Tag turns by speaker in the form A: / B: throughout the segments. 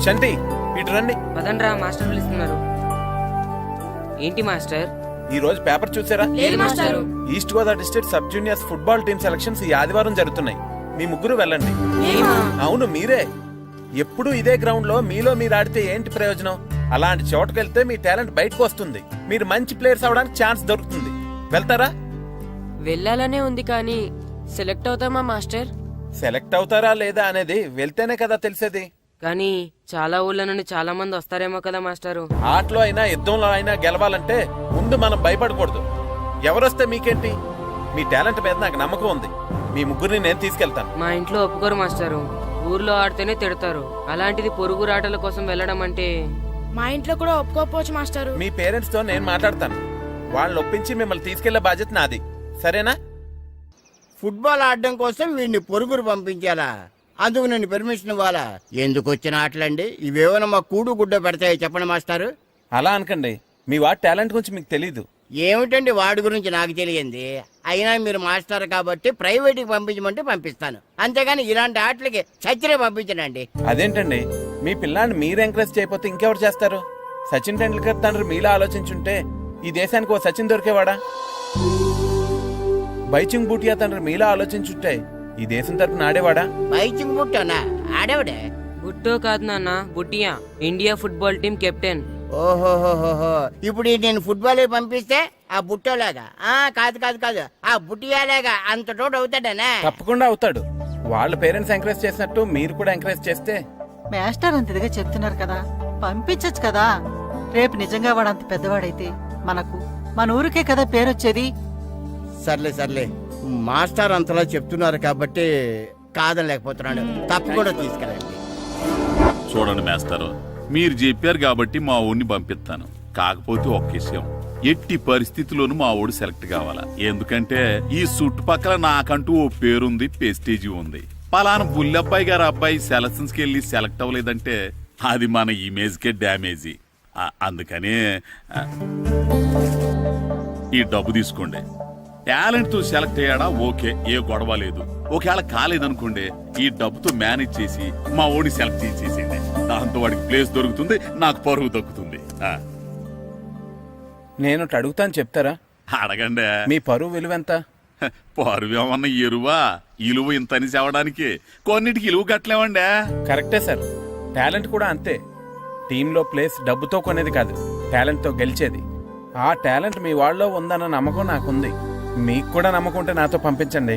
A: శంటి ఇటు రండి.
B: పదండ్రా, మాస్టర్ పిలుస్తున్నారు. ఏంటి మాస్టర్?
A: ఈ రోజు పేపర్ చూసారా?
B: లేదు master.
A: East Godavari district sub juniors football team selections ఈ ఆదివారం జరుగుతున్నాయి. మీ ముగ్గురు వెళ్ళండి. అవును, మీరే. ఎప్పుడు ఇదే గ్రౌండ్ లో మీలో మీరు ఆడితే ఏంటి ప్రయోజనం? అలాంటి చోటుకు వెళ్తే మీ టాలెంట్ బయటకు వస్తుంది. మీరు మంచి ప్లేయర్స్ అవడానికి ఛాన్స్ దొరుకుతుంది. వెళ్తారా?
B: వెళ్ళాలనే ఉంది కానీ సెలెక్ట్ అవుతామా మాస్టర్?
A: సెలెక్ట్ అవుతారా లేదా అనేది వెళ్తేనే కదా తెలిసేది.
B: కానీ చాలా ఊళ్ళ నుండి చాలా మంది వస్తారేమో కదా మాస్టారు.
A: ఆటలో అయినా యుద్ధంలో అయినా గెలవాలంటే ముందు మనం భయపడకూడదు. ఎవరొస్తే మీకేంటి? మీ టాలెంట్ మీద నాకు నమ్మకం ఉంది. మీ ముగ్గురిని నేను తీసుకెళ్తాను.
B: మా ఇంట్లో ఒప్పుకోరు మాస్టారు. ఊర్లో ఆడితేనే తిడతారు. అలాంటిది పొరుగురు ఆటల కోసం వెళ్ళడం అంటే
C: మా ఇంట్లో కూడా ఒప్పుకోకపోవచ్చు మాస్టారు.
A: మీ పేరెంట్స్ తో నేను మాట్లాడతాను. వాళ్ళని ఒప్పించి మిమ్మల్ని తీసుకెళ్లే బాధ్యత నాది. సరేనా?
D: ఫుట్బాల్ ఆడడం కోసం వీడిని పొరుగురు పంపించాలా? అందుకు నేను పర్మిషన్ ఇవ్వాలా? ఎందుకు వచ్చిన ఆటలండి ఇవేమైనా మా కూడు గుడ్డ పెడతాయో చెప్పండి మాస్టారు.
A: అలా అనకండి. మీ వాడి టాలెంట్ గురించి మీకు తెలీదు.
D: ఏమిటండి వాడి గురించి నాకు తెలియంది? అయినా మీరు మాస్టర్ కాబట్టి ప్రైవేట్కి పంపించమంటే పంపిస్తాను. అంతేగాని ఇలాంటి ఆటలకి చచ్చిరే పంపించనండి.
A: అదేంటండి, మీ పిల్లాన్ని మీరు ఎంకరేజ్ చేయకపోతే ఇంకెవరు చేస్తారు? సచిన్ టెండూల్కర్ తండ్రి మీలా ఆలోచించుంటే ఈ దేశానికి ఓ సచిన్ దొరికేవాడా? బైచింగ్ బూటియా తండ్రి మీలా ఆలోచించుంటే ఈ దేశం తరపున ఆడేవాడా?
D: బైచింగ్ బుట్టోనా? ఆడేవాడే?
B: బుట్టో కాదు నాన్న, Bhutia. India football team captain.
D: ఓహోహోహో, ఇప్పుడు నేను ఫుట్బాల్ పంపిస్తే ఆ బుట్టోలాగా కాదు కాదు కాదు ఆ బుట్టియాలాగా అంత తోడు అవుతాడనా?
A: తప్పకుండా అవుతాడు. వాళ్ళ పేరెంట్స్ ఎంకరేజ్ చేసినట్టు మీరు కూడా ఎంకరేజ్ చేస్తే.
E: మాస్టర్ అంత ఇదిగా చెప్తున్నారు కదా, పంపించచ్చు కదా. రేపు నిజంగా వాడు అంత పెద్దవాడైతే మన ఊరికే కదా పేరొచ్చేది.
D: సర్లే సర్లే, మాస్టర్ అంతలా చెప్తున్నారు కాబట్టి కాదనలేకపోతున్నాడు. తప్పకుండా తీసుకెళ్ళండి.
F: చూడండి మేస్తారు, మీరు చెప్పారు కాబట్టి మా ఊడిని పంపిస్తాను. కాకపోతే ఒక్క విషయం, ఎట్టి పరిస్థితిలోనూ మా ఊడు సెలెక్ట్ కావాలా. ఎందుకంటే ఈ చుట్టుపక్కల నాకంటూ ఓ పేరుంది, పెస్టేజీ ఉంది. పలానా బుల్లబ్బాయి గారు అబ్బాయి సెలక్షన్స్ కి వెళ్ళి సెలెక్ట్ అవ్వలేదంటే అది మన ఇమేజ్ కే డ్యామేజీ. అందుకనే ఈ డబ్బు తీసుకోండి. టాలెంట్ తో సెలెక్ట్ అయ్యాడా ఓకే, ఏ గొడవ లేదు. ఒకవేళ కాలేదనుకోండి, ఈ డబ్బుతో మేనేజ్ చేసి మా ఓడిని సెలెక్ట్ చేసేసేయండి. దాంతో వాడికి ప్లేస్ దొరుకుతుంది, నాకు పరువు దక్కుతుంది.
A: నేను అడుగుతాను, చెప్తారా?
F: అడగండి.
A: మీ పరువు విలువ ఎంత?
F: పరువు ఏమన్నా ఎరువా? ఇలువ ఇంత అని చెప్పడానికి కొన్నిటికి ఇలువ కట్టలేమండి.
A: కరెక్టే సార్. టాలెంట్ కూడా అంతే. టీంలో ప్లేస్ డబ్బుతో కొనేది కాదు, టాలెంట్ తో గెలిచేది. ఆ టాలెంట్ మీ వాళ్ళలో ఉందన్న నమ్మకం నాకుంది. మీకు కూడా నమ్మకం ఉంటే నాతో పంపించండి.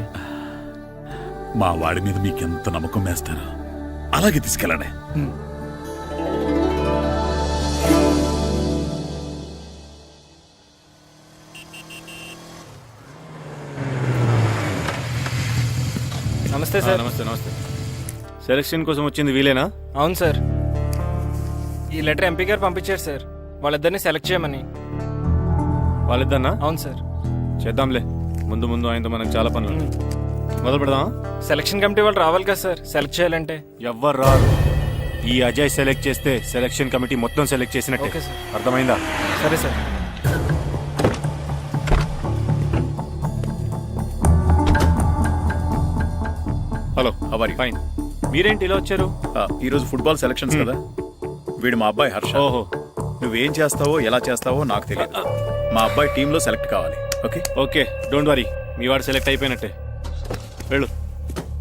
F: మా వాడి మీద మీకెంత నమ్మకం వేస్తారో అలాగే తీసుకెళ్ళండి.
G: నమస్తే సార్.
H: నమస్తే నమస్తే. సెలక్షన్ కోసం వచ్చింది వీలేనా?
G: అవును సార్. ఈ లెటర్ ఎంపీ గారు పంపించారు సార్, వాళ్ళిద్దరిని సెలెక్ట్ చేయమని.
H: వాళ్ళిద్దన్నా?
G: అవును సార్.
H: చేద్దాంలే, ముందు ముందు ఆయనతో మనకు చాలా పనులు. మొదలు పెడదామా?
G: సెలక్షన్ కమిటీ వాళ్ళు రావాలి కదా సార్ సెలెక్ట్ చేయాలంటే.
H: ఎవ్వరు రారు. ఈ అజయ్ సెలెక్ట్ చేస్తే సెలక్షన్ కమిటీ మొత్తం సెలెక్ట్ చేసినట్టే.
G: Okay sir.
H: అర్థమైందా?
G: సరే సార్.
H: హలో, హవారి? ఫైన్. మీరేంటి ఇలా వచ్చారు?
I: ఈ రోజు ఫుట్బాల్ సెలక్షన్స్ కదా. వీడు మా అబ్బాయి హర్ష.
H: ఓహో.
I: నువ్వేం చేస్తావో ఎలా చేస్తావో నాకు తెలియదు. మా అబ్బాయి టీంలో సెలెక్ట్ కావాలి. Okay
H: okay, don't worry. మీ వాడు సెలెక్ట్ అయిపోయినట్టే. వెళ్ళు.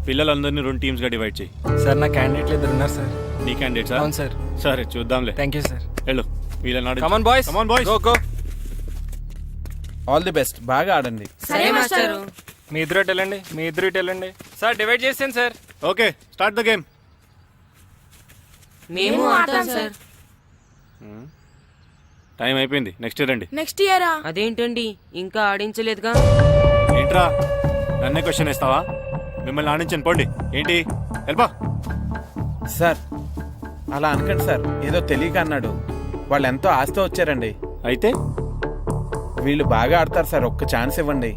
H: పిల్లలందరినీ 2 టీమ్స్ గా డివైడ్ చేయి.
G: సార్ నా క్యాండిడేట్లు ఇద్దరు ఉన్నారు సార్.
H: నీ క్యాండిడేట్స్?
G: అవును సార్.
H: సరే చూద్దాంలే.
G: Thank you sir.
H: వెళ్ళు. వీళ్ళని
G: come on boys. Go go.
A: All the best. బాగా ఆడండి.
B: సరే మాస్టారు.
G: మీ ఇద్దరు ఇటు వెళ్ళండి, మీ ఇద్దరు ఇటు వెళ్ళండి. సార్ డివైడ్ చేసాను sir.
H: Okay, start the game.
B: మేము ఆడతాం సార్.
H: టైం అయిపోయింది, నెక్స్ట్ ఇయర్ రండి.
C: నెక్స్ట్ ఇయరా?
B: అదేంటండి, ఇంకా ఆడించలేదుగా.
H: ఏంట్రా నన్నే క్వశ్చన్ వేస్తావా? మిమ్మల్ని ఆడించను, పోండి. ఏంటి వెళ్ళిపో.
A: సార్ అలా అనకండి సార్, ఏదో తెలియక అన్నాడు. వాళ్ళు ఎంతో ఆస్తో వచ్చారండి.
H: అయితే
A: వీళ్ళు బాగా ఆడతారు సార్, ఒక్క ఛాన్స్ ఇవ్వండి.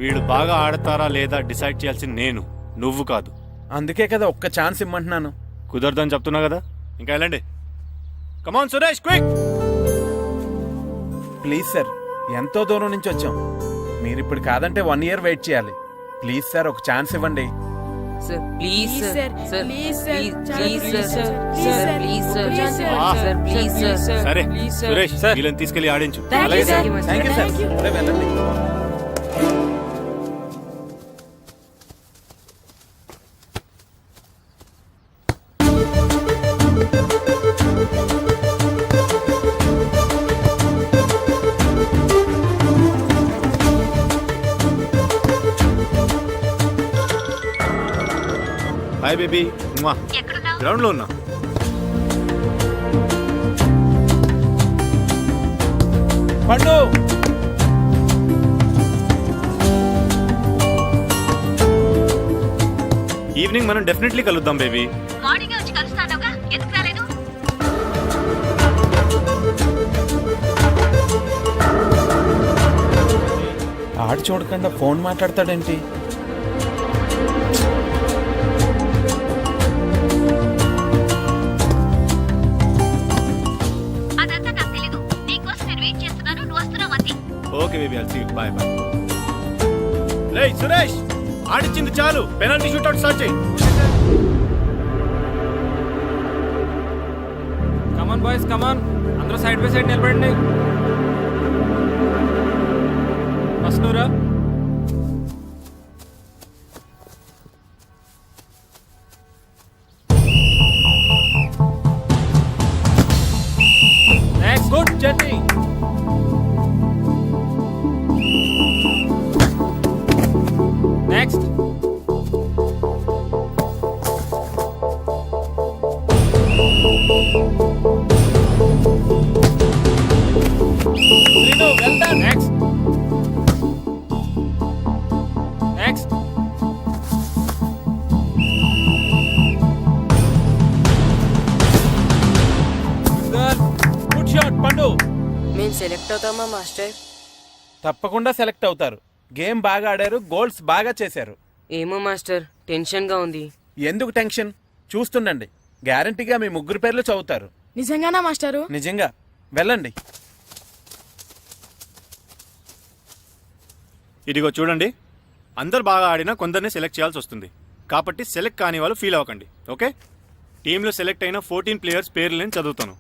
H: వీళ్ళు బాగా ఆడతారా లేదా డిసైడ్ చేయాల్సింది నేను, నువ్వు కాదు.
A: అందుకే కదా ఒక్క ఛాన్స్ ఇమ్మంటున్నాను.
H: కుదరదని చెప్తున్నా కదా, ఇంకా వెళ్ళండి. కమాన్ సురేష్, క్విక్.
A: ప్లీజ్ సార్, ఎంతో దూరం నుంచి వచ్చాం. మీరు ఇప్పుడు కాదంటే 1 year వెయిట్ చేయాలి. ప్లీజ్ సార్, ఒక ఛాన్స్ ఇవ్వండి.
B: Sir please sir sir
C: please
B: please
C: sir
B: sir please sir sir please sir
H: సరే
B: ప్లీజ్
H: సురేష్ వీళ్ళని తీసుకెళ్లి ఆడించు
C: అలాగే సార్.
A: థ్యాంక్ యూ సార్ ఇప్పుడే వెళ్ళండి
H: హాయ్ బేబీ గ్రౌండ్ లో ఉన్నా
A: పండు
H: ఈవినింగ్ మనం డెఫినెట్లీ కలుద్దాం బేబీ
J: మార్నింగ్ వచ్చి కలుస్తానోగా ఎందుకు రాలేదు?
A: ఆడు చూడకుండా ఫోన్ మాట్లాడతాడేంటి
J: అదంతా నాకు తెలీదు. నీకోసం నేను వెయిట్ చేస్తున్నాను. నువ్వు వస్తున్నావు అంతే.
H: Okay baby I'll see you bye bye రేయ్ సురేష్ ఆడిచ్చింది చాలు పెనాల్టీ షూట్అవుట్ స్టార్ట్ చేయి
G: కమాన్ బాయ్స్ కమాన్, అందరూ సైడ్ బై సైడ్ నిలబడండి. ఫస్ట్ నువ్వురా. Next good journey. Next Srinu well done. Next next
A: good shot పండు
B: మేము సెలెక్ట్ అవుతామా మాస్టర్?
A: తప్పకుండా సెలెక్ట్ అవుతారు. గేమ్ బాగా ఆడారు, గోల్స్ బాగా చేశారు.
B: ఏమో మాస్టర్, టెన్షన్ గా ఉంది.
A: ఎందుకు టెన్షన్? చూస్తుండండి, గ్యారంటీగా మీ ముగ్గురు పేర్లు చదువుతారు.
C: నిజంగానా మాస్టారు?
A: నిజంగా. వెళ్ళండి.
H: ఇదిగో చూడండి, అందరు బాగా ఆడినా కొందరిని సెలెక్ట్ చేయాల్సి వస్తుంది. కాబట్టి సెలెక్ట్ కాని వాళ్ళు ఫీల్ అవ్వకండి, ఓకే? టీంలో సెలెక్ట్ అయిన 14 ప్లేయర్స్ పేర్లు నేను చదువుతాను.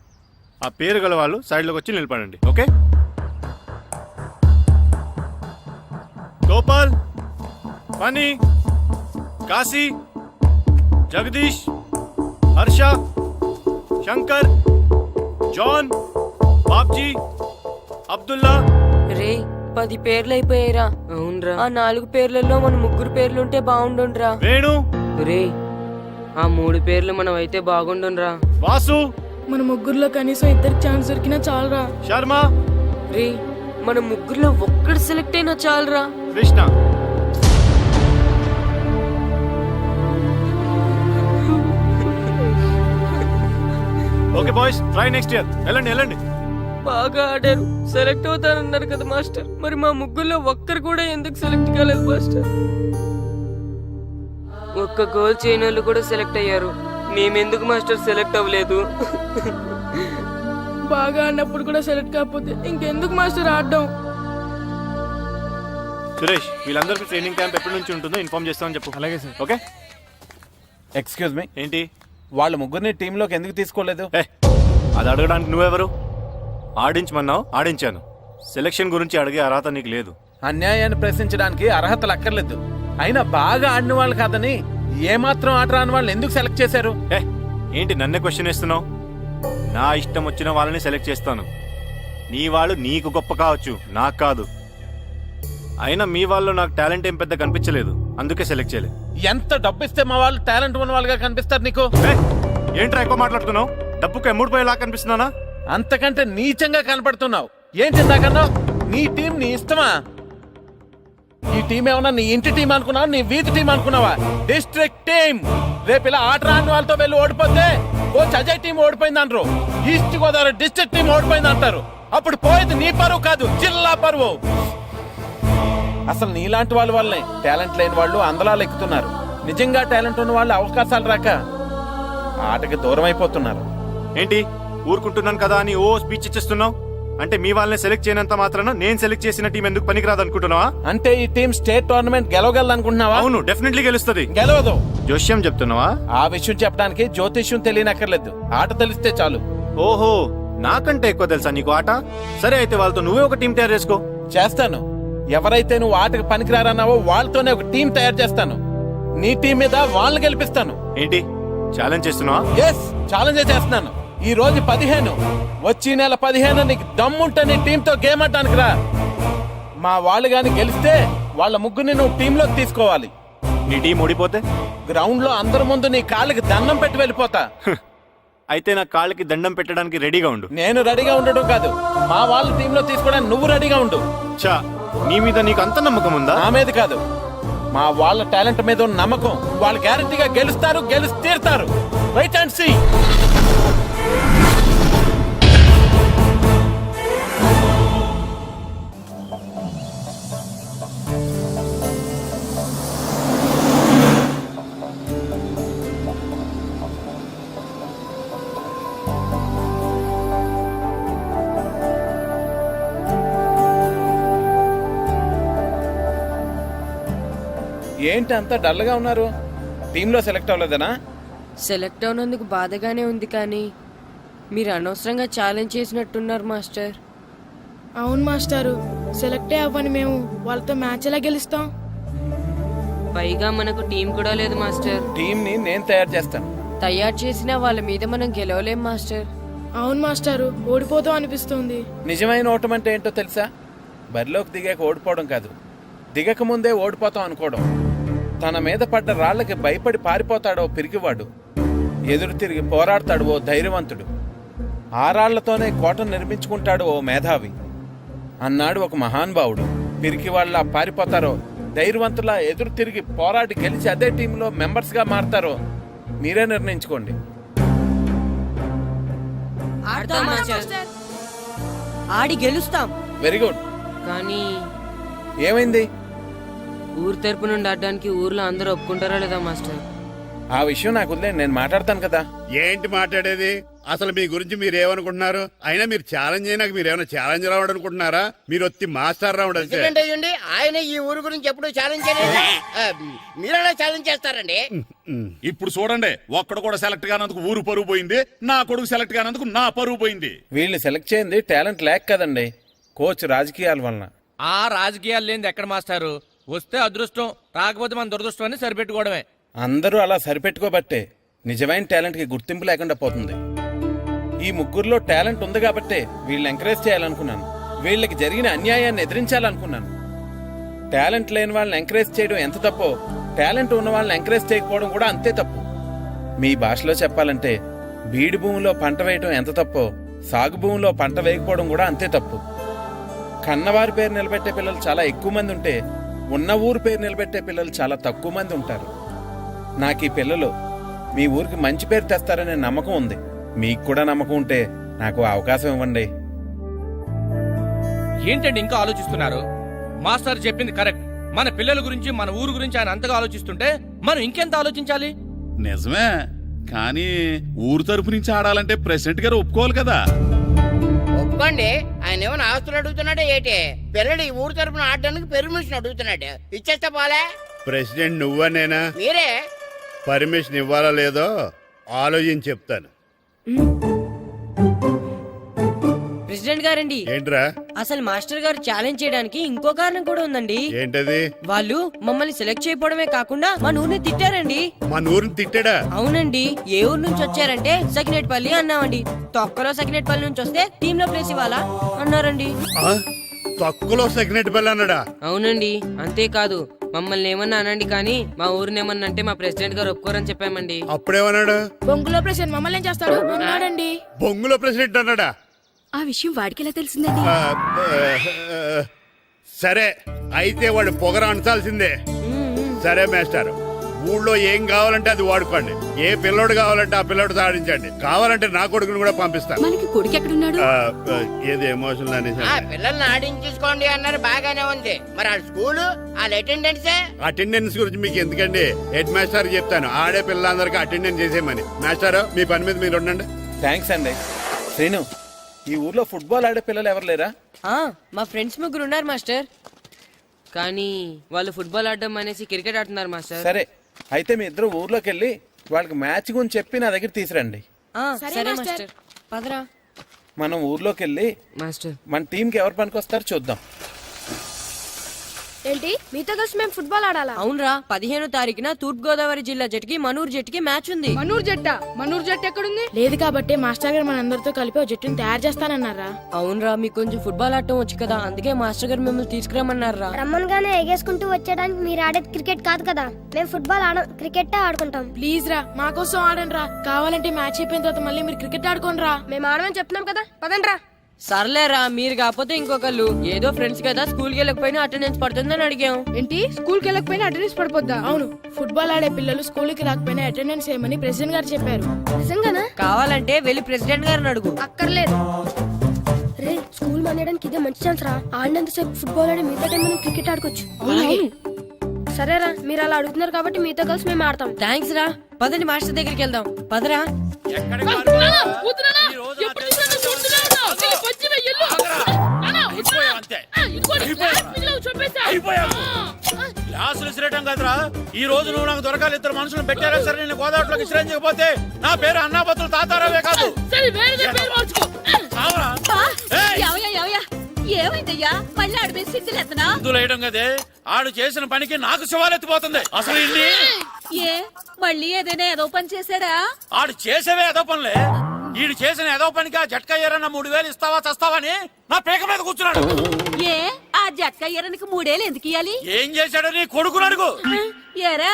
H: ఆ పేరు గల వాళ్ళు సైడ్లోకి వచ్చి నిలబడండి, ఓకే? గోపాల్, ఫనీ, కాశీ, జగదీష్, హర్ష, శంకర్, జాన్, బాబ్జీ, అబ్దుల్లా.
B: రే 10 పేర్లు అయిపోయారా? అవునరా. ఆ 4 పేర్లలో మన ముగ్గురు పేర్లుంటే బాగుండుండ్రా.
H: వేణు,
B: రే ఆ 3 పేర్లు మనం అయితే బాగుండుండ్రా.
H: వాసు,
C: మన ముగ్గురులో కనీసం ఇద్దరికి ఛాన్స్ దొరికినా చాలరా.
H: శర్మ,
B: రే మన ముగ్గురులో ఒక్కడు సెలెక్ట్ అయినా చాలరా.
H: Krishna. Okay boys, try next year. వెళ్ళండి వెళ్ళండి.
B: బాగా ఆడారు, సెలెక్ట్ అవుతారన్నారు కదా మాస్టర్. మరి మా ముగ్గురులో ఒక్కరు కూడా ఎందుకు సెలెక్ట్ కాలేదు మాస్టర్? ఒక్క గోల్ చేయని వాళ్ళు కూడా సెలెక్ట్ అయ్యారు, మేమెందుకు మాస్టర్ సెలెక్ట్ అవ్వలేదు?
C: బాగా ఆడినప్పుడు కూడా సెలెక్ట్ కాకపోతే ఇంకెందుకు మాస్టర్ ఆడడం?
H: సురేష్, వీళ్ళందరికీ ట్రైనింగ్ క్యాంప్ ఎప్పటి నుంచి ఉంటుందో ఇన్ఫార్మ్ చేస్తామని చెప్పు.
G: అలాగే సార్.
H: ఓకే?
A: ఎక్స్క్యూజ్ మీ,
H: ఏంటి?
A: వాళ్ళ ముగ్గురిని టీంలోకి ఎందుకు తీసుకోలేదు?
H: అది అడగడానికి నువ్వెవరు? ఆడించమన్నావు, ఆడించాను. సెలక్షన్ గురించి అడిగే అర్హత నీకు లేదు.
A: అన్యాయాన్ని ప్రశ్నించడానికి అర్హతలు అక్కర్లేదు. అయినా బాగా ఆడిన వాళ్ళు కాదని ఏమాత్రం ఆట రాని వాళ్ళని ఎందుకు సెలెక్ట్ చేశారు?
H: ఏంటి నన్నే క్వశ్చన్ వేస్తున్నావు? నా ఇష్టం వచ్చిన వాళ్ళని సెలెక్ట్ చేస్తాను. నీ వాళ్ళు నీకు గొప్ప కావచ్చు, నాకు కాదు. అయినా మీ వాళ్ళు నాకు టాలెంట్ ఏం పెద్ద కనిపించలేదు, అందుకే సెలెక్ట్ చేయలేదు.
A: ఎంత డబ్బు ఇస్తే మా వాళ్ళు టాలెంట్ ఉన్న వాళ్ళుగా కనిపిస్తారు నీకు?
H: ఏంట్రా ఎక్కువ మాట్లాడుతున్నావు? డబ్బుకు ఎమ్ముడిపోయేలా కనిపిస్తున్నానా?
A: అంతకంటే నీచంగా కనపడుతున్నావు. ఏంటి నాకన్నా? నీ టీం నీ ఇష్టమా? ఈ టీం ఏమన్నా నీ ఇంటి టీం అనుకున్నావా, నీ వీధి టీం అనుకున్నావా? District team. రేపు ఇలా ఆట రాని వాళ్ళతో వెళ్ళి ఓడిపోతే కోచ్ అజయ్ టీం ఓడిపోయింది అంటారు, ఈస్ట్ గోదావరి డిస్ట్రిక్ట్ టీం ఓడిపోయింది అంటారు. అప్పుడు పోయేది నీ పరువు కాదు, జిల్లా పరువు. అసలు నీలాంటి వాళ్ళ వల్లే టాలెంట్ లేని వాళ్ళు అందలాలు ఎక్కుతున్నారు. నిజంగా టాలెంట్ ఉన్న వాళ్ళు అవకాశాలు రాక ఆటకి దూరం అయిపోతున్నారు.
H: ఏంటి ఊరుకుంటున్నాను కదా అని ఓ స్పీచ్ ఇచ్చేస్తున్నావు? అంటే మీ వాళ్ళని సెలెక్ట్ చేయనంత మాత్రాన నేను సెలెక్ట్ చేసిన టీం ఎందుకు పనికిరాదు అనుకుంటున్నావా?
A: అంటే ఈ టీం స్టేట్ టోర్నమెంట్ గెలవగలదు అనుకుంటున్నావా?
H: అవును, డెఫినెట్లీ గెలుస్తుంది.
A: గెలవదు.
H: జోష్యం చెప్తున్నావా?
A: ఆ విషయం చెప్పడానికి జ్యోతిష్యం తెలియనక్కర్లేదు, ఆట తెలిస్తే చాలు.
H: ఓహో, నాకంటే ఎక్కువ తెలుసా నీకు ఆట? సరే అయితే వాళ్ళతో నువ్వే ఒక టీం తయారు చేసుకో.
A: చేస్తాను. ఎవరైతే నువ్వు ఆటకు పనికిరారన్నావో వాళ్ళతోనే ఒక టీం తయారు చేస్తాను. నీ టీం మీద వాళ్ళని గెలిపిస్తాను.
H: ఏంటి ఛాలెంజ్ చేస్తున్నావా?
A: ఎస్, ఛాలెంజ్ చేస్తున్నాను. ఈ రోజు 15, వచ్చి నెల 15 నీకు దమ్ముంటే నీ టీంతో గేమ్ ఆడటానికి రా. మా వాళ్ళు గాని గెలిస్తే వాళ్ళ ముగ్గురిని నువ్వు టీంలో తీసుకోవాలి.
H: నీ టీం ఓడిపోతే?
A: గ్రౌండ్ లో అందరి ముందు నీ కాళ్ళకి దండం పెట్టి వెళ్ళిపోతా.
H: అయితే నా కాళ్ళకి దండం పెట్టడానికి రెడీగా ఉండు.
A: నేను రెడీగా ఉండడం కాదు, మా వాళ్ళ టీంలో తీసుకోవడానికి నువ్వు రెడీగా ఉండు.
H: చా, నీ మీద నీకు అంత నమ్మకం ఉందా?
A: నా మీద కాదు, మా వాళ్ళ టాలెంట్ మీద ఉన్న నమ్మకం. వాళ్ళు గ్యారంటీగా గెలుస్తారు, గెలిచి తీరుతారు. Wait and see. ఏంటి అంతా డల్గా ఉన్నారు? టీంలో సెలెక్ట్ అవ్వలేదనా?
B: సెలెక్ట్ అవునందుకు బాధగానే ఉంది, కానీ మీరు అనవసరంగా ఛాలెంజ్ చేసినట్టున్నారు మాస్టర్.
C: అవును మాస్టారు, సెలెక్టే అవ్వని మేము వాళ్ళతో మ్యాచ్ ఎలా గెలుస్తాం?
B: పైగా మనకు టీం కూడా లేదు మాస్టర్.
A: టీం ని నేను తయారు చేస్తాను.
B: తయారు చేసిన వాళ్ళ మీద మనం గెలవలేం మాస్టర్.
C: అవును మాస్టారు, ఓడిపోతాం అనిపిస్తుంది.
A: నిజమైన ఓటం అంటే ఏంటో తెలుసా? బరిలోకి దిగాక ఓడిపోవడం కాదు, దిగక ముందే ఓడిపోతాం అనుకోవడం. తన మీద పడ్డ రాళ్లకి భయపడి పారిపోతాడో పిరికివాడు, ఎదురు తిరిగి పోరాడతాడు ఓ ధైర్యవంతుడు. ఆ రాళ్లతోనే కోటను నిర్మించుకుంటాడు ఓ మేధావి అన్నాడు ఒక మహానుభావుడు. పిరికి వాళ్ళ పారిపోతారో, ధైర్యవంతులా ఎదురు తిరిగి పోరాడి గెలిచి అదే టీంలో మెంబర్స్ గా మారతారో మీరే నిర్ణయించుకోండి.
B: ఆడి గెలుస్తాం.
A: Very good.
B: కానీ
A: ఏమైంది?
B: ఊరు తరపు నుండి ఆడడానికి ఊర్లో అందరూ ఒప్పుకుంటారా లేదా మాస్టర్?
A: ఆ విషయం నాకు వదిలేండి, నేను మాట్లాడతాను కదా.
K: ఏంటి మాట్లాడేది? అసలు మీ గురించి మీరు ఏమనుకుంటున్నారు? అయినా మీరు ఛాలెంజ్ అయినాక మీరు ఏమైనా ఛాలెంజ్ రావడం అనుకుంటున్నారా? మీరు వచ్చి మాస్టర్ రావడం అంతే.
D: ప్రెసిడెంట్ అయ్యండి, ఆయన ఈ ఊరు గురించి ఎప్పుడు ఛాలెంజ్ చేయలేదు. మీరెలా ఛాలెంజ్ చేస్తారండి?
F: ఇప్పుడు చూడండి, ఒక్కడు కూడా సెలెక్ట్ కానందుకు ఊరు పరువు పోయింది, నా కొడుకు సెలెక్ట్ కానందుకు నా పరువు పోయింది.
A: వీళ్ళని సెలెక్ట్ చేయింది టాలెంట్ లేక కదండి, కోచ్ రాజకీయాల వలన.
G: ఆ రాజకీయాలు లేనిది ఎక్కడ మాస్టారు? వస్తే అదృష్టం, రాకపోతే మన దురదృష్టం అని సరిపెట్టుకోవడమే.
A: అందరూ అలా సరిపెట్టుకోబట్టే నిజమైన టాలెంట్ కి గుర్తింపు లేకుండా పోతుంది. ఈ ముగ్గురులో టాలెంట్ ఉంది కాబట్టే వీళ్ళని ఎంకరేజ్ చేయాలనుకున్నాను. వీళ్ళకి జరిగిన అన్యాయాన్ని ఎదిరించాలనుకున్నాను. టాలెంట్ లేని వాళ్ళని ఎంకరేజ్ చేయడం ఎంత తప్పో, టాలెంట్ ఉన్న వాళ్ళని ఎంకరేజ్ చేయకపోవడం కూడా అంతే తప్పు. మీ భాషలో చెప్పాలంటే బీడు భూమిలో పంట వేయడం ఎంత తప్పో, సాగు భూమిలో పంట వేయకపోవడం కూడా అంతే తప్పు. కన్నవారి పేరు నిలబెట్టే పిల్లలు చాలా ఎక్కువ మంది ఉంటే, ఉన్న ఊరు పేరు నిలబెట్టే పిల్లలు చాలా తక్కువ మంది ఉంటారు. నాకు ఈ పిల్లలు మీ ఊరికి మంచి పేరు తెస్తారనే నమ్మకం ఉంది. మీకు కూడా నమ్మకం ఉంటే నాకు అవకాశం ఇవ్వండి.
G: ఏంటండి ఇంకా ఆలోచిస్తున్నారు? మాస్టర్ చెప్పింది కరెక్ట్. మన పిల్లల గురించి, మన ఊరు గురించి ఆయన అంతగా ఆలోచిస్తుంటే మనం ఇంకెంత ఆలోచించాలి?
F: నిజమే, కానీ ఊరు తరపు నుంచి ఆడాలంటే ప్రెసిడెంట్ గారు ఒప్పుకోవాలి కదా.
D: ఒప్పుకోండి. ఆయన ఏమైనా ఆస్తులు అడుగుతున్నాడే ఏంటి? పిల్లడు ఈ ఊరు తరపున ఆడడానికి పెర్మిషన్ అడుగుతున్నాడు, ఇచ్చేస్తే పోలే.
K: ప్రెసిడెంట్ నువ్వా నేనా?
D: మీరే.
K: పర్మిషన్ ఇవ్వాలా లేదో ఆలోచించి చెప్తాను.
B: ప్రెసిడెంట్ గారండి,
K: ఏంట్రా?
B: అసలు మాస్టర్ గారు ఛాలెంజ్ చేయడానికి ఇంకో కారణం కూడా ఉందండి.
K: ఏంటది?
B: వాళ్ళు మమ్మల్ని సెలెక్ట్ చేయకపోవడమే కాకుండా మన ఊరిని తిట్టారండి.
K: మన ఊరిని తిట్టాడా?
B: అవునండి. ఏ ఊరు నుంచి వచ్చారంటే సకినేట్పల్లి అన్నామండి. తొక్కలో సకినేట్పల్లి నుంచి వస్తే టీమ్ లో ప్లేస్ ఇవ్వాలా అన్నారండి.
K: తక్కువలో సెకండ్ బెల్ అన్నాడా?
B: అవునండి. అంతేకాదు, మమ్మల్ని ఏమన్నా అనండి కానీ మా ఊరిని ఏమన్నా అంటే మా ప్రెసిడెంట్ గారు ఒప్పుకోరని చెప్పామండి.
K: అప్పుడేమన్నాడు?
C: బొంగులో ప్రెసిడెంట్ మమ్మల్ని ఏం చేస్తాడు అన్నాడండి.
K: బొంగులో ప్రెసిడెంట్ అన్నాడా?
J: ఆ విషయం వాడికి ఎలా తెలిసిందండి?
K: సరే అయితే వాడు పొగర అంచాల్సిందే. సరే మాస్టర్, ఊళ్ళో ఏం కావాలంటే అది వాడుకోండి. ఏ పిల్లోడు కావాలంటే ఆ పిల్లోడు ఆడించండి. కావాలంటే నా కొడుకుని కూడా పంపిస్తాను.
J: మనకి కొడుకు ఎక్కడున్నాడు?
K: ఏది ఎమోషన్ అనేసి
D: పిల్లల్ని ఆడించేసుకోండి అన్నారు, బాగానే ఉంది. మరి ఆ స్కూలు, వాళ్ళ అటెండెన్సే.
K: అటెండెన్స్ గురించి మీకు ఎందుకండి, హెడ్ మాస్టర్ చెప్తాను. ఆడే పిల్లలందరికీ అటెండెన్స్ చేసేయమని. మాస్టర్, మీ పని మీద మీరు ఉండండి.
A: థ్యాంక్స్ అండి. శ్రీను, ఈ ఊర్లో ఫుట్బాల్ ఆడే పిల్లలు ఎవరు లేరా?
B: మా ఫ్రెండ్స్ ముగ్గురు ఉన్నారు మాస్టర్, కానీ వాళ్ళు ఫుట్బాల్ ఆడడం అనేసి క్రికెట్ ఆడుతున్నారు మాస్టర్.
A: సరే, అయితే మీ ఇద్దరు ఊర్లోకి వెళ్ళి వాళ్ళకి మ్యాచ్ గురించి చెప్పి నా దగ్గర తీసురండి.
B: సరే మాస్టర్, పదరా.
A: మనం ఊర్లోకి వెళ్ళి
B: మాస్టర్
A: మన టీంకి ఎవరు పనికొస్తారో చూద్దాం.
J: ఏంటి మీతో కలిసి మేము ఫుట్బాల్ ఆడాలా?
B: అవునరా, 15వ తారీఖున తూర్పు గోదావరి జిల్లా జట్టుకి మనూరు జట్టుకి మ్యాచ్ ఉంది.
C: మనూరు జట్టు ఎక్కడుంది? లేదు కాబట్టి మాస్టర్ గారు మనందరితో కలిపి ఓ జట్టుని తయారు చేస్తానన్నారా?
B: అవునరా, మీకు కొంచెం ఫుట్బాల్ ఆడటం వచ్చు కదా, అందుకే మాస్టర్ గారు మిమ్మల్ని తీసుకురమ్మన్నారా.
J: రమ్మన్గానే ఎగేసుకుంటూ వచ్చేయడానికి మీరు ఆడేది క్రికెట్ కాదు కదా, మేము ఫుట్బాల్ ఆడం, క్రికెట్ ఆడుకుంటాం.
C: ప్లీజ్ రా, మా కోసం ఆడండి రా. కావాలంటే మ్యాచ్ అయిపోయిన తర్వాత మళ్ళీ మీరు క్రికెట్ ఆడుకోండి రా.
J: మేము ఆడమని చెప్తున్నాం కదా, పదండి రా.
B: సర్లేరా, మీరు కాకపోతే ఇంకొకళ్ళు. ఏదో ఫ్రెండ్స్ కదా, స్కూల్కి వెళ్ళకపోయినా అటెండెన్స్ పడుతుందని అడిగాం.
C: ఏంటి, స్కూల్కి వెళ్ళకపోయినా అటెండెన్స్ పడిపోద్దా? అవును, ఫుట్బాల్ ఆడే పిల్లలు స్కూల్కి రాకపోయినా అటెండెన్స్ చేయమని ప్రెసిడెంట్ గారు చెప్పారు.
J: నిజంగానా?
B: కావాలంటే వెళ్ళి ప్రెసిడెంట్ గారిని అడుగు.
J: అక్కర్లేదు రే, స్కూల్ మానేయడానికి ఇదే మంచి ఛాన్స్ రా. ఆడినంతసేపు ఫుట్బాల్ ఆడి మిగతా టైం మనం క్రికెట్ ఆడుకోవచ్చు. సరేరా, మీరు అలా అడుగుతున్నారు కాబట్టి మీతో కలిసి మేము ఆడతాం.
B: థ్యాంక్స్ రా, పదండి మాస్టర్ దగ్గరికి వెళ్దాం. పదరా.
I: గ్లాసులు విసిరేయటం కదరా, ఈ రోజు నువ్వు నాకు దొరకాలి. ఇద్దరు మనుషులు పెట్టారా సరే, నేను గోదావరిలోకి విసిరించకపోతే నా పేరు అన్నాపత్రులు తాతారావే కాదు.
J: ఏమైందయ్యా, మళ్ళీ ఆడిపోయి సిద్ధులేతనా?
I: వేయడం కదే, ఆడు చేసిన పనికి నాకు శివాలెత్తిపోతుంది. అసలు ఇన్ని
J: ఏ మళ్ళీ ఏదైనా ఏదో పని చేశాడా?
I: ఆడు చేసేవే ఏదో పనులే. ఈడు చేసిన ఏదో పనికి ఆ జట్కా ఏరన్న 3000 ఇస్తావా చస్తావని నా పేక మీద కూర్చున్నాడు.
J: ఏ ఆ జట్కా ఈరనికి 3 ఏళ్ళు ఎందుకు ఇయ్యాలి?
I: ఏం చేశాడో నీ కొడుకును అడుగు.
J: ఏరా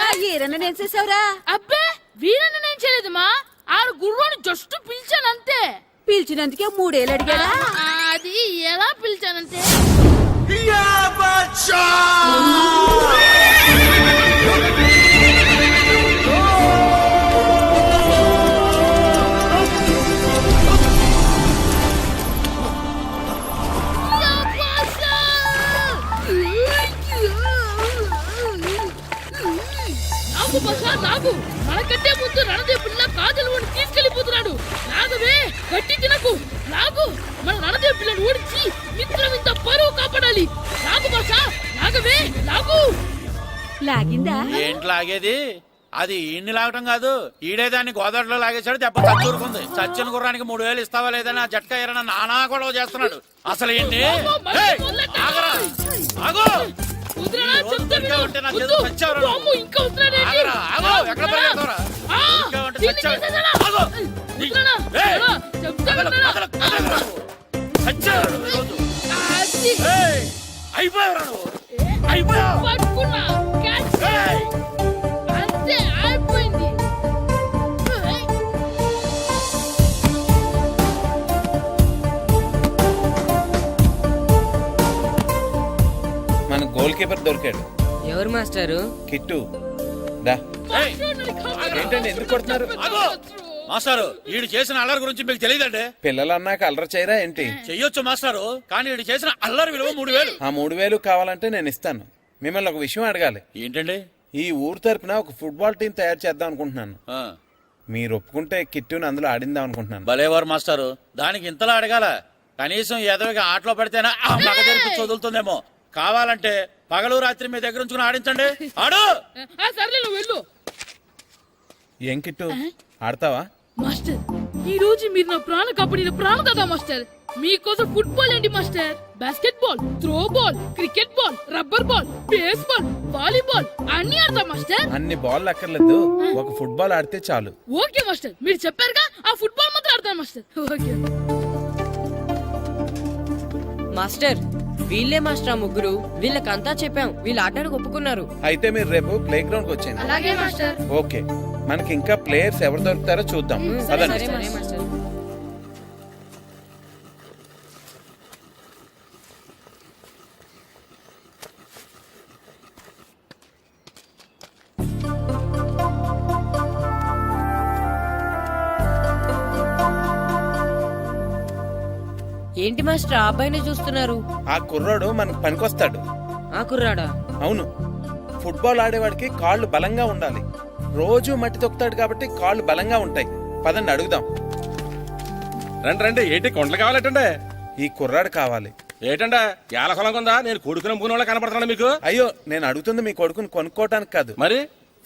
J: ఆ ఈరన్న నేను చేసావురా?
C: అబ్బే, వీరన్న నేను చేయలేదు మా, ఆడు గుర్రాన్ని జస్ట్ పిలిచానంతే.
J: పిలిచినందుకే 3 ఏళ్ళు అడిగాడా?
C: అది ఎలా పిలిచానంటే, నాకు మనకంటే ముందు రణదేవుడిలా కాజల్ ఓడి తీసుకెళ్లిపోతున్నాడు. నాగవే, గట్టి తినకు. నాగు, మన రణదేవు పిల్లని ఓడించి మిత్రం ఇంత పరువు కాపాడాలి. నాగు బాసా, నాగవే, నాగు.
J: లాగిందా?
I: ఏంటి లాగేది? అది ఈయన్ని లాగటం కాదు, ఈడే దాన్ని గోదావరిలో లాగేశాడు. దెబ్బ చచ్చూరుకుంది. చచ్చిన గుర్రానికి 3000 ఇస్తావా లేదని ఆ జట్కా ఏరన్నా నానా గొడవ చేస్తున్నాడు. అసలు ఏంటి? ఆగరా, ఆగు. ఉంటే నా చేతులు చచ్చావురా నువ్వు. ఆగరా, ఆగు. ఎక్కడ పరిగెడతావురా? ఉంటే చచ్చావు. ఆగు. ఏయ్, కదలకు, కదలకు, కదలకు నువ్వు. చచ్చావురా నువ్వు ఈరోజు. ఏయ్, అయిపోయావురా నువ్వు. అయిపోయావు. ఏయ్.
C: అంతే అయిపోయింది.
A: మన గోల్ కీపర్ దొరికాడు.
B: ఎవరు మాస్టారు?
A: కిట్టు దా.
I: ఏయ్,
A: ఏంటండి ఎందుకు కొడుతున్నారు?
I: ఆగు. మాస్టారు, ఈడు చేసిన అల్లరి గురించి మీకు తెలియదండి.
A: పిల్లలు అన్నాక అల్లరి చేయరా ఏంటి?
I: చెయ్యొచ్చు మాస్టారు, కానీ ఈడు చేసిన అల్లరి విలువ 3000.
A: ఆ 3000 కావాలంటే నేను ఇస్తాను. మిమ్మల్ని ఒక విషయం అడగాలి.
I: ఏంటండి?
A: ఈ ఊరు తరపున ఒక ఫుట్బాల్ టీం తయారు చేద్దాం అనుకుంటున్నాను.
I: ఆ,
A: మీరు ఒప్పుకుంటే కిట్టుని అందులో ఆడిందాం అనుకుంటున్నాను.
I: భలేవారు మాస్టారు, దానికి ఇంతలా అడగాల? కనీసం ఎదవిగా ఆటలో పడితేనే ఆ మగ తెరిపి వదులుతుందేమో. కావాలంటే పగలు రాత్రి మీ దగ్గర ఉంచుకుని ఆడించండి. ఆడు.
C: సర్లే, నువ్వు వెళ్ళు.
A: ఏం కిట్టు, ఆడతావా?
C: మాస్టర్, ఈ రోజు మీరు నా ప్రాణ కాపాడిన ప్రాణదాత మాస్టర్. మీకోసం ఫుట్బాల్ ఏంటి master, basket ball, throw ball, cricket ball, rubber ball, base ball, volleyball అన్ని ఆడతా మాస్టర్.
A: అన్ని బాల్ అక్కర్లేదు, ఒక ఫుట్బాల్ ఆడితే చాలు.
C: ఓకే మాస్టర్, మీరు చెప్పారుగా, ఆ ఫుట్బాల్ మాత్రం ఆడతాను మాస్టర్. ఓకే
B: మాస్టర్, వీళ్ళే మాస్టర్ ఆ ముగ్గురు. వీళ్ళకంతా చెప్పాం, వీళ్ళు ఆడడానికి ఒప్పుకున్నారు.
A: అయితే మీరు రేపు ప్లే గ్రౌండ్ కి వచ్చేయండి.
C: అలాగే మాస్టర్.
A: ఓకే, మనకి ఇంకా ప్లేయర్స్ ఎవరు దొరుకుతారో చూద్దాం. పదండి.
B: సరే మాస్టర్. ఏంటి మాస్టర్ ఆ అబ్బాయిని చూస్తున్నారు?
A: ఆ కుర్రోడు మనకు పనికొస్తాడు.
B: ఆ కుర్రాడా?
A: అవును, ఫుట్బాల్ ఆడేవాడికి కాళ్ళు బలంగా ఉండాలి. రోజు మట్టి తొక్కుతాడు కాబట్టి కాళ్ళు బలంగా ఉంటాయి. పదండి అడుగుదాం.
G: రండి రండి ఏంటి కొండలు కావాలటండి
A: ఈ కుర్రాడు కావాలి.
G: ఏటండా ఏల కొలం కొందా నేను కొడుకుని అమ్ముకునే వాళ్ళ కనపడుతున్నా మీకు
A: అయ్యో, నేను అడుగుతుంది మీ కొడుకుని కొనుక్కోవటానికి కాదు,
G: మరి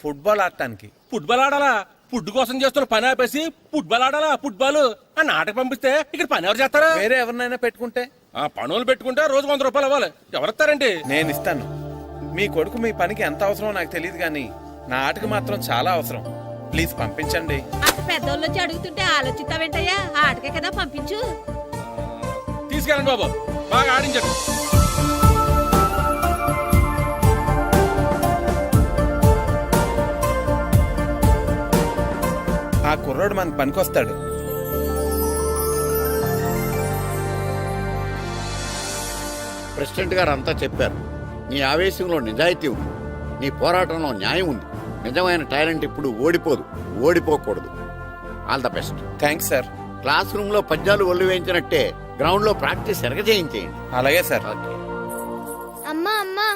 A: ఫుట్బాల్ ఆడటానికి.
G: ఫుట్బాల్ ఆడాలా ఫుడ్ కోసం చేస్తున్న పని ఆపేసి ఫుట్బాల్ ఆడాలా ఫుట్బాల్ ఆ నాటక పంపిస్తే ఇక్కడ పని ఎవరు చేస్తారా
A: వేరే ఎవరినైనా పెట్టుకుంటే
G: ఆ పనులు పెట్టుకుంటే రోజు 100 రూపాయలు ఇవ్వాలి ఎవరిస్తారండి
A: నేను ఇస్తాను. మీ కొడుకు మీ పనికి ఎంత అవసరమో నాకు తెలియదు కానీ నా ఆటకు మాత్రం చాలా అవసరం. ప్లీజ్ పంపించండి.
L: అంత పెద్దోళ్ళు వచ్చి అడుగుతుంటే ఆలోచిస్తావేంటయ్యా? ఆటకే కదా పంపించు.
G: తీసుకెళ్ళండి బాబు బాగా ఆడించండి.
A: ఆ కుర్రాడు మనకు పనికొస్తాడు.
K: ప్రెసిడెంట్ గారు అంతా చెప్పారు. నీ ఆవేశంలో నిజాయితీ ఉంది, నీ పోరాటంలో న్యాయం ఉంది. నిజమైన టాలెంట్ ఇప్పుడు ఓడిపోదు, ఓడిపోకూడదు. All the best.
A: Thanks sir.
K: Class room లో పద్యాలు ఒళ్ళు వేయించినట్టే గ్రౌండ్ లో ప్రాక్టీస్ ఎరగజేయించేయండి.
A: అలాగే సార్.
J: అమ్మా అమ్మా,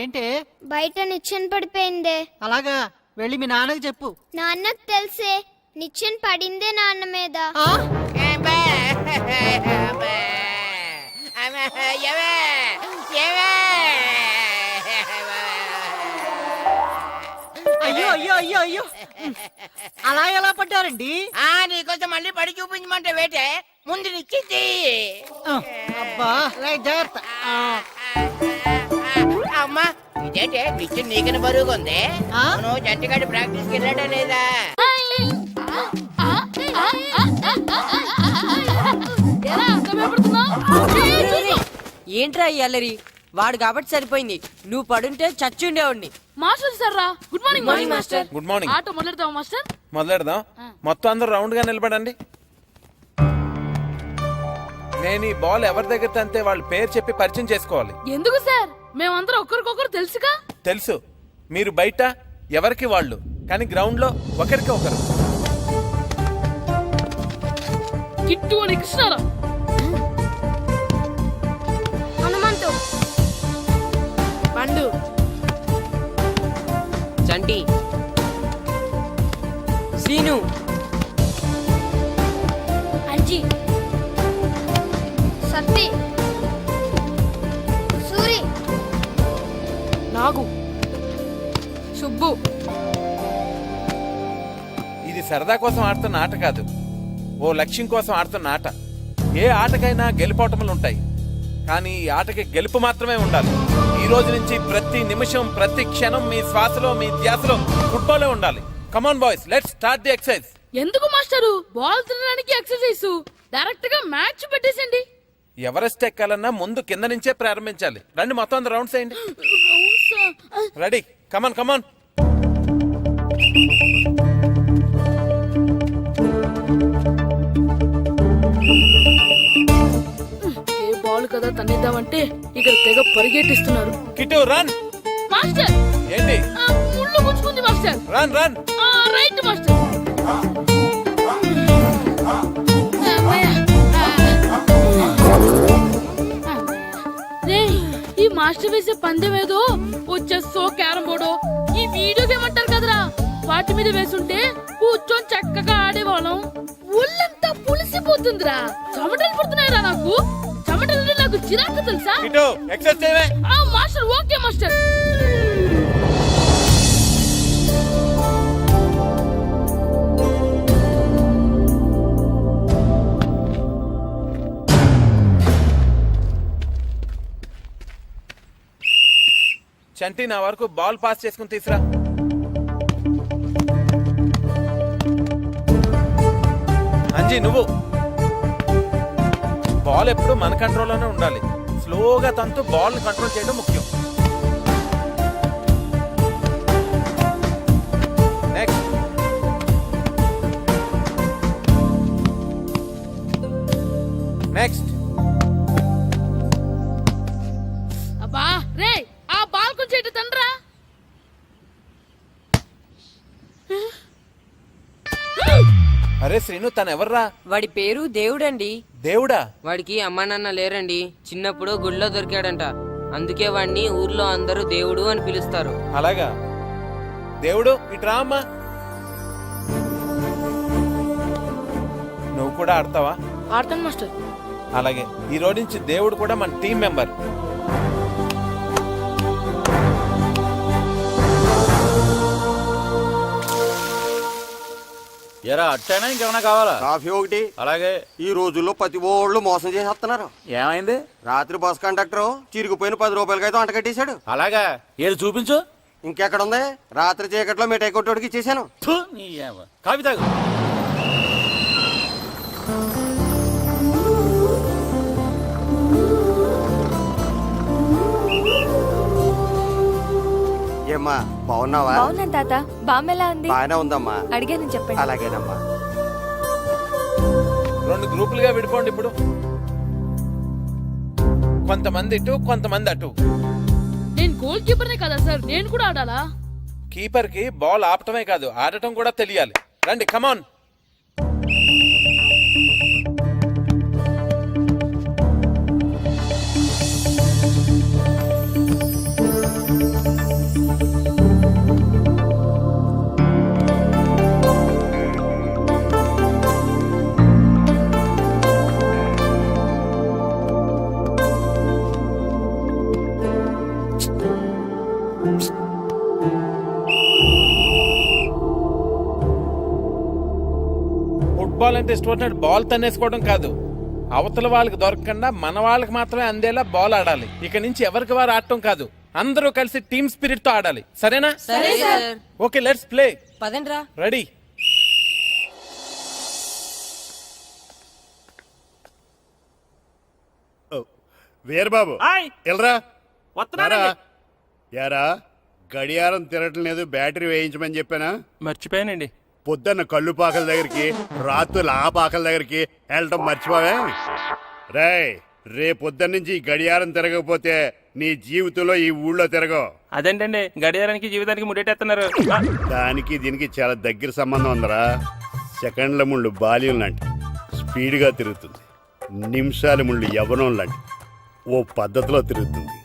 E: ఏంటే
J: బయట నిచ్చెన పడిపోయిందే.
E: అలాగా, వెళ్ళి మీ నాన్నకి చెప్పు.
J: నాన్నకు తెలిసే, నిచ్చెన పడిందే నాన్న మీద.
E: ఆ? అయ్యో అయ్యో అయ్యో అయ్యో, అలా ఎలా పడ్డారండి?
D: నీకోసం మళ్ళీ పడి చూపించమంటే వేటే ముందు నిచ్చింది.
E: అబ్బా, రైట్, జాగ్రత్త.
D: అమ్మా, ఇదేంటే నిచ్చిన నీకని బరువుగా ఉంది.
E: ఆ?
D: నువ్వు జంటగాడి ప్రాక్టీస్కి వెళ్ళాడా లేదా?
L: ఏంట్రా ఈ అల్లరి? వాడు కాబట్టి సరిపోయింది, నువ్వు పడుంటే చచ్చుండేవాడిని.
C: మాస్టర్ సార్ రా. Good morning
L: morning master.
A: Good morning.
C: ఆటో మొదలెడతావా మాస్టర్?
A: మొదలెడదాం. మొత్తం అందరూ రౌండ్ గా నిలబడండి. నేను ఈ బాల్ ఎవరి దగ్గర తంతే వాళ్ళ పేరు చెప్పి పరిచయం చేసుకోవాలి.
C: ఎందుకు సార్? మేమందరం ఒకరికొకరు తెలుసుగా.
A: తెలుసు, మీరు బయట ఎవరికి వాళ్ళు, కానీ గ్రౌండ్ లో ఒకరికి ఒకరు.
C: కిట్టు అని కృష్ణారా.
J: హనుమంతు,
L: పండు, చంటి, సీను,
J: అంజీ, సత్తి, సూరి,
B: నాగు, సుబ్బు.
A: ఇది సరదా కోసం ఆడుతున్న ఆట కాదు, ఓ లక్ష్యం కోసం ఆడుతున్న ఆట. ఏ ఆటకైనా గెలుపోటములు ఉంటాయి, కానీ ఈ ఆటకి గెలుపు మాత్రమే ఉండాలి. ఈ రోజు నుంచి ప్రతి నిమిషం, ప్రతి క్షణం మీ శ్వాసలో, మీ ధ్యాసలో ఫుట్బాలే ఉండాలి. Come on boys, let's start the exercise.
C: ఎందుకు మాస్టరు? బాల్ తినడానికి ఎక్సర్సైజ్, డైరెక్ట్ గా మ్యాచ్ పెట్టేసండి.
A: ఎవరెస్ట్ ఎక్కాలన్నా ముందు కింద నుంచే ప్రారంభించాలి. రండి, మొత్తం అందరూ రౌండ్స్ వేయండి. రెడీ, కమాన్ కమాన్.
C: ఏ బాల్ కదా తన్నిద్దామంటే ఇక్కడ తెగ పరిగెట్టిస్తున్నారు.
A: Kit run.
C: మాస్టర్,
A: ఏంటి?
C: ముళ్ళు గుచ్చుకుంది master.
A: Run run.
C: Right master. ఈ మాస్టర్ వేసే పందెం ఏదో చెస్సో క్యారం బోర్డో ఈ వీడియో గేమ్ అంటారు కదరా, వాటి మీద వేసుంటే కూర్చొని చక్కగా ఆడేవాళ్ళం. ఒళ్ళంతా పులిసిపోతుందిరా, చెమటలు పుడుతున్నాయిరా నాకు. చెమటలు నాకు చిరాకు తెలుసా.
A: కిట్టు ఎక్సర్సైజ్ చేయవే.
C: Master, okay master.
A: చంటి, నా వరకు బాల్ పాస్ చేసుకుని తీసురా. అంజీ, నువ్వు. బాల్ ఎప్పుడు మన కంట్రోల్లోనే ఉండాలి. స్లోగా తంతు బాల్ ని కంట్రోల్ చేయడం ముఖ్యం. నెక్స్ట్. నెక్స్ట్.
C: అబ్బా రే, ఆ బాల్ కొంచెం ఇటు తండ్రా.
A: అరే శ్రీను, తను ఎవర్రా?
L: వాడి పేరు దేవుడండి.
A: దేవుడా?
L: వాడికి అమ్మా నాన్న లేరండి, చిన్నప్పుడు గుళ్ళో దొరికాడంట, అందుకే వాడిని ఊర్లో అందరూ దేవుడు అని పిలుస్తారు.
A: అలాగా? దేవుడు ఇట్రా అమ్మా. నువ్వు కూడా ఆడతావా?
C: ఆడతాను మాస్టర్.
A: అలాగే ఈ రోజు నుంచి దేవుడు కూడా మన టీం మెంబర్.
I: ఎరా అట్టైనా ఇంకేమైనా కావాలా?
D: కాఫీ ఒకటి.
I: అలాగే.
D: ఈ రోజుల్లో ప్రతి ఓళ్ళు మోసం చేసేస్తున్నారు.
I: ఏమైంది?
D: రాత్రి బస్ కండక్టర్ చిరిగిపోయిన 10 రూపాయలకైతే అంట కట్టేశాడు.
I: అలాగా ఏది చూపించు.
D: ఇంకెక్కడ ఉంది? రాత్రి చీకట్లో మిఠాయి కొట్టోడికి ఇచ్చేసాను.
I: థు, నీ ఏవ. కాఫీ తాగు.
D: ఏమ్మా బాగున్నావా?
J: బాగున్నాను తాత. బామ్మెలా ఉంది?
D: బాగానే ఉందమ్మా.
J: అడిగాను చెప్పండి.
D: అలాగేనమ్మా.
A: 2 గ్రూపులుగా విడిపోండి. ఇప్పుడు కొంతమంది ఇటు కొంతమంది అటు.
C: నేను గోల్ కీపర్నే కదా సార్, నేను కూడా ఆడాలా?
A: కీపర్ కి బాల్ ఆపటమే కాదు ఆడటం కూడా తెలియాలి. రండి, కమాన్. ఫుట్బాల్ అంటే ఇష్టపడినట్టు బాల్ తన్నేసుకోవడం కాదు, అవతల వాళ్ళకి దొరకకుండా మన వాళ్ళకి మాత్రమే అందేలా బాల్ ఆడాలి. ఇక నుంచి ఎవరికి వారు ఆడటం కాదు, అందరూ కలిసి టీమ్ స్పిరిట్ తో ఆడాలి. సరేనా?
L: సరే సార్.
A: Okay, let's play.
L: పదండ్రా.
A: రెడీ.
K: వీరబాబు ఎల్రా యారా, గడియారం తిరగటం లేదు, బ్యాటరీ వేయించమని చెప్పానా?
G: మర్చిపోయానండి.
K: పొద్దున్న కళ్ళు పాకల దగ్గరికి, రాత్రులు ఆ పాకల దగ్గరికి వెళ్ళటం మర్చిపోవే. రేపొద్దున్న నుంచి ఈ గడియారం తిరగకపోతే నీ జీవితంలో ఈ ఊళ్ళో తిరగవు.
G: అదేంటండి గడియారానికి జీవితానికి ముడేటేస్తున్నారు.
K: దానికి దీనికి చాలా దగ్గర సంబంధం ఉందరా. సెకండ్ల ముళ్ళు బాల్యం లాంటి స్పీడ్గా తిరుగుతుంది, నిమిషాల ముళ్ళు యవ్వనం లాంటి ఓ పద్ధతిలో తిరుగుతుంది,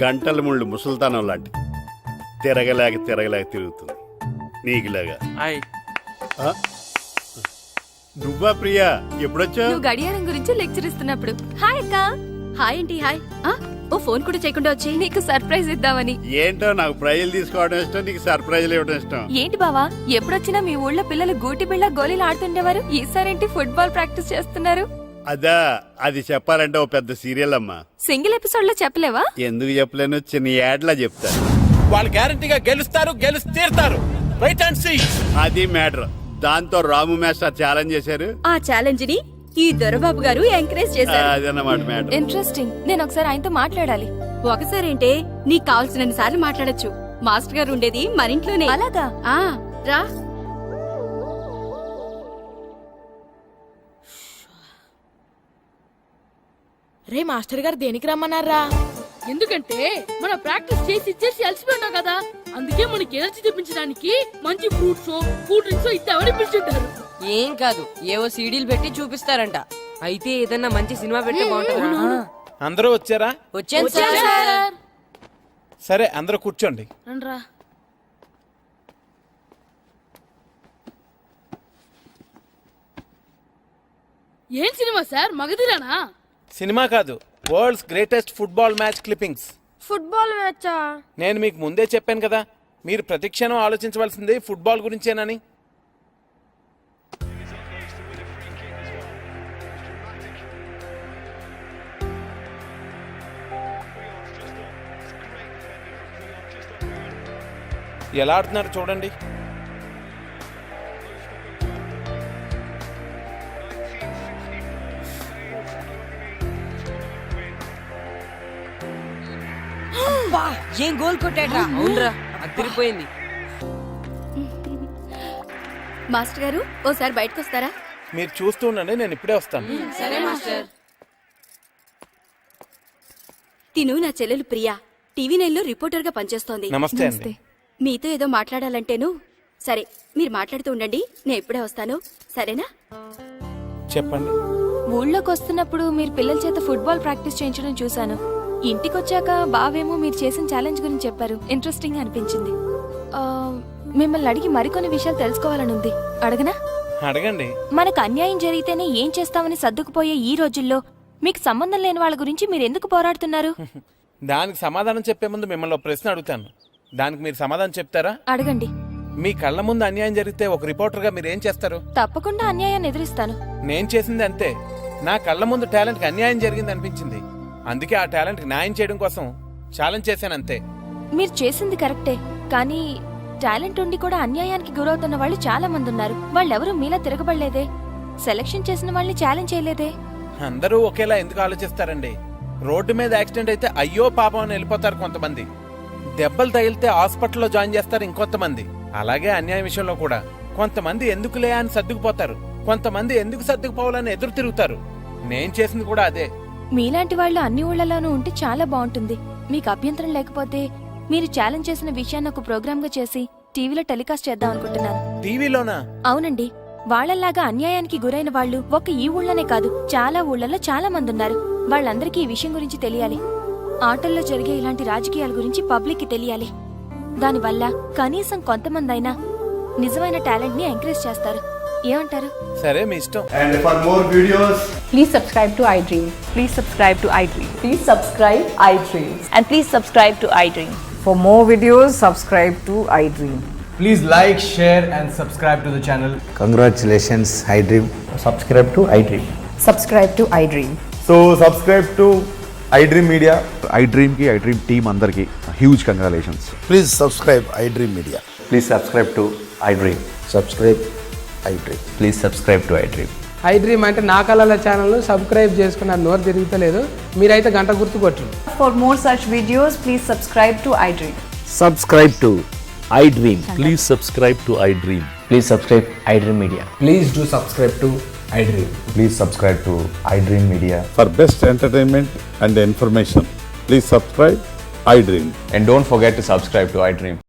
K: గంటల ముళ్ళు ముసల్తానం లాంటి తిరగలేక తిరుగుతుంది. నీకులాగా. నువ్వా ప్రియా? ఎప్పుడొచ్చా?
J: గడియారం గురించి లెక్చర్ ఇస్తున్నప్పుడు. హాయ్ అక్క. హాయ్ ఏంటి? హాయ్. ఓ ఫోన్ కూడా చేయకుండా వచ్చి నీకు సర్ప్రైజ్ ఇద్దామని.
K: ఏంటో, నాకు ప్రైజులు తీసుకోవడం ఇష్టం, నీకు సర్ప్రైజులు ఇవ్వడం ఇష్టం.
J: ఏంటి బావా, ఎప్పుడొచ్చినా మీ ఊళ్ళో పిల్లలు గూటి బిళ్ళ గోళీలు ఆడుతుండేవారు, ఈసారేంటి ఫుట్బాల్ ప్రాక్టీస్ చేస్తున్నారు?
K: అదా, అది చెప్పాలంటే ఓ పెద్ద సీరియల్ అమ్మా.
J: సింగిల్ ఎపిసోడ్ లో చెప్పలేవా?
K: ఎందుకు చెప్పలేను, చిన్న యాడ్లా చెప్తాను.
A: వాళ్ళు గ్యారంటీగా గెలుస్తారు, గెలిచి తీరుతారు. Wait and see.
K: అది మ్యాటర్. దాంతో రాము మాస్టర్ ఛాలెంజ్ చేశారు.
J: ఆ ఛాలెంజ్ ని ఈ దొరబాబు గారు ఎంకరేజ్ చేశారు.
K: అదన్నమాట మ్యాటర్.
J: ఇంట్రెస్టింగ్. నేను ఒకసారి ఆయనతో మాట్లాడాలి. ఒకసారి ఏంటే, నీకు కావాల్సిన సార్లు మాట్లాడొచ్చు. మాస్టర్ గారు ఉండేది మన ఇంట్లోనే. అలాగా? రా.
C: రే మాస్టర్ గారు దేనికి రమ్మన్నారా? ఎందుకంటే మనం ప్రాక్టీస్ చేసి అలసిపోయి ఉన్నాం కదా, అందుకే మనకి ఎనర్జీ తెప్పించడానికి మంచి ఫ్రూట్స్ కూల్ డ్రింక్స్ ఇద్దామని పిలుచుంటారు.
L: ఏం కాదు, ఏవో సీడీలు పెట్టి చూపిస్తారంట. అయితే ఏదన్నా మంచి సినిమా పెట్టి బాగుంటుంది.
A: అందరూ వచ్చారా?
L: వచ్చాను సార్.
A: సరే, అందరూ కూర్చోండి.
C: రండ్రా. ఏం సినిమా సార్? మగధిరానా?
A: సినిమా కాదు, world's greatest football match clippings.
J: Football మ్యాచా?
A: నేను మీకు ముందే చెప్పాను కదా, మీరు ప్రతిక్షణం ఆలోచించవలసింది ఫుట్బాల్ గురించేనని. ఎలా ఆడుతున్నారు చూడండి.
L: ఏం గోల్ కొట్టాడ్రా. అవునరా, అదిరిపోయింది.
J: మాస్టర్ గారు ఓసారి బయటకు వస్తారా?
A: మీరు చూస్తూ ఉండండి, నేను ఇప్పుడే వస్తాను.
L: సరే మాస్టర్.
J: తిను నా చెల్లెలు ప్రియా, టీవీ 9లో రిపోర్టర్ గా పనిచేస్తోంది.
A: నమస్తే అండి.
J: మీతో ఏదో మాట్లాడాలంటేను. సరే, మీరు మాట్లాడుతూ ఉండండి, నేను ఇప్పుడే వస్తాను. సరేనా?
A: చెప్పండి.
J: ఊళ్ళోకి వస్తున్నప్పుడు మీరు పిల్లల చేత ఫుట్బాల్ ప్రాక్టీస్ చేయించడం చూశాను. ఇంటికొచ్చాక బావేమో మీరు చేసిన ఛాలెంజ్ గురించి చెప్పారు. ఇంట్రెస్టింగ్ అనిపించింది. మిమ్మల్ని అడిగి మరికొన్ని విషయాలు తెలుసుకోవాలని ఉంది. అడగనా?
A: అడగండి.
J: మనకు అన్యాయం జరిగితేనే ఏం చేస్తామని సర్దుకుపోయే ఈ రోజుల్లో మీకు సంబంధం లేని వాళ్ళ గురించి మీరు ఎందుకు పోరాడుతున్నారు?
A: దానికి సమాధానం చెప్పే ముందు మిమ్మల్ని ఒక ప్రశ్న అడుగుతాను. దానికి మీరు సమాధానం చెప్తారా?
J: అడగండి.
A: మీ కళ్ళ ముందు అన్యాయం జరిగితే ఒక రిపోర్టర్గా మీరు ఏం చేస్తారు?
J: తప్పకుండా అన్యాయాన్ని ఎదురిస్తాను.
A: నేను చేసింది అంతే. నా కళ్ళ ముందు టాలెంట్కి అన్యాయం జరిగింది అనిపించింది. అందుకే ఆ టాలెంట్కి న్యాయం చేయడం కోసం ఛాలెంజ్ చేశాను అంతే.
J: మీరు చేసింది కరెక్టే, కానీ టాలెంట్ ఉండి కూడా అన్యాయానికి గురవుతున్న వాళ్ళు చాలా మంది ఉన్నారు. వాళ్ళెవరూ మీలా తిరగబడలేదే. సెలక్షన్ చేసిన వాళ్ళని ఛాలెంజ్ చేయలేదే.
A: అందరూ ఒకేలా ఎందుకు ఆలోచిస్తారండి? రోడ్డు మీద యాక్సిడెంట్ అయితే అయ్యో పాపం అని వెళ్ళిపోతారు కొంతమంది. దెబ్బలు తగిలితే హాస్పిటల్లో జాయిన్ చేస్తారు ఇంకొంతమంది. అలాగే అన్యాయం విషయంలో కూడా కొంతమంది ఎందుకులే అని సర్దుకుపోతారు, కొంతమంది ఎందుకు సర్దుకుపోవాలని ఎదురు తిరుగుతారు. నేను చేసింది కూడా అదే.
J: మీలాంటి వాళ్ళు అన్ని ఊళ్ళలోనూ ఉంటే చాలా బాగుంటుంది. మీకు అభ్యంతరం లేకపోతే మీరు ఛాలెంజ్ చేసిన విషయాన్ని ఒక ప్రోగ్రామ్ గా చేసి టీవీలో టెలికాస్ట్ చేద్దాం అనుకుంటున్నాను.
A: టీవీలోనా?
J: అవునండి. వాళ్ళలాగా అన్యాయానికి గురైన వాళ్ళు ఒక్క ఈ ఊళ్ళోనే కాదు, చాలా ఊళ్ళలో చాలా మంది ఉన్నారు. వాళ్ళందరికీ ఈ విషయం గురించి తెలియాలి. ఆటల్లో జరిగే ఇలాంటి రాజకీయాల గురించి పబ్లిక్ కి తెలియాలి. దానివల్ల కనీసం కొంతమంది అయినా నిజమైన టాలెంట్ ని ఎంకరేజ్ చేస్తారు. ఏమంటారు?
A: సరే, మీ ఇష్టం.
M: And for more videos,
N: please subscribe to iDream. Please subscribe to iDream. Please subscribe iDream. And please subscribe to iDream. For more videos, subscribe to iDream.
M: please like, share and subscribe to the channel.
O: Congratulations, iDream.
M: Subscribe to iDream.
N: Subscribe to iDream.
M: So subscribe to iDream Media.
O: iDream ki iDream team andarki huge congratulations.
K: Please subscribe iDream Media.
O: Please subscribe to iDream.
K: Subscribe iDream.
O: Please subscribe to iDream.
B: iDream అంటే నా కళల channel subscribe చేసుకున్న నోరు తిరుగుతలేదు. మీరైతే గంట గుర్తు కొట్టు.
N: For more such videos, please subscribe to iDream.
O: Subscribe to iDream.
F: Please subscribe to iDream.
O: Please subscribe iDream Media.
M: Please do subscribe to iDream.
O: Please subscribe to iDream Media.
F: For best entertainment and information please subscribe iDream.
O: And don't forget to subscribe to iDream.